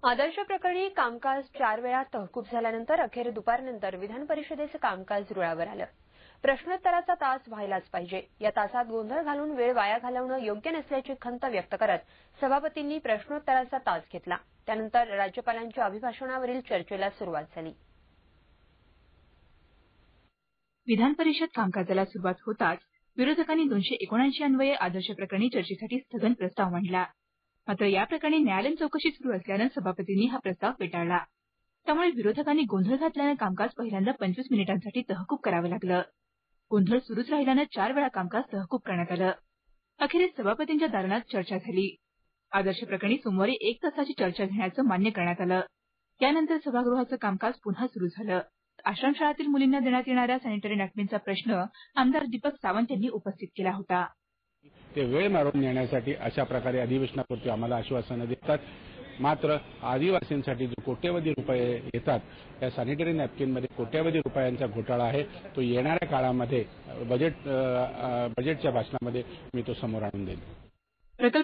आदर्श प्रकरणी कामकाज 4 वेळा तहकूब झाल्यानंतर अखेर दुपारनंतर विधान परिषदेचं कामकाज रुळावर आलं। प्रश्नोत्तराचा तास व्हायलाच पाहिजे, या तासात गोंधळ घालून वेळ वाया घालवणं योग्य नसल्याची खंत व्यक्त करत सभापतींनी प्रश्नोत्तराचा तास घेतला। त्यानंतर राज्यपालांच्या अभिभाषणावरील चर्चेला सुरुवात झाली। विधान परिषद कामकाजाला सुरुवात होताच विरोधकांनी 279 अन्वये आदर्श प्रकरणी चर्चेसाठी स्थगन प्रस्ताव मांडला। मात्र या प्रकरणी न्यायालयीन चौकशी सुरू असल्यानं सभापतींनी हा प्रस्ताव फेटाळला। त्यामुळे विरोधकांनी गोंधळ घातल्यानं कामकाज पहिल्यांदा 25 मिनिटांसाठी तहकूब करावं लागलं। गोंधळ सुरूच राहिल्यानं 4 वेळा कामकाज तहकूब करण्यात आलं। अखेरीस सभापतींच्या दालनात चर्चा झाली। आदर्श प्रकरणी सोमवारी 1 तासाची चर्चा घेण्याचं मान्य करण्यात आलं। यानंतर सभागृहाचं कामकाज पुन्हा सुरू झालं। आश्रमशाळातील मुलींना देण्यात येणाऱ्या सॅनिटरी नॅपकिनचा प्रश्न आमदार दीपक सावंत यांनी उपस्थित केला होता। ते वेळ मारून नेण्यासाठी अशा प्रकारे अधिवेशनापुरती आम्हाला आश्वासनं देतात। मात्र आदिवासींसाठी जो कोट्यवधी रुपये येतात त्या सॅनिटरी नॅपकिनमध्ये कोट्यवधी रुपयांचा घोटाळा आहे, तो येणाऱ्या काळामध्ये बजेटच्या भाषणामध्ये मी तो समोर आणून देईन। प्रकल्प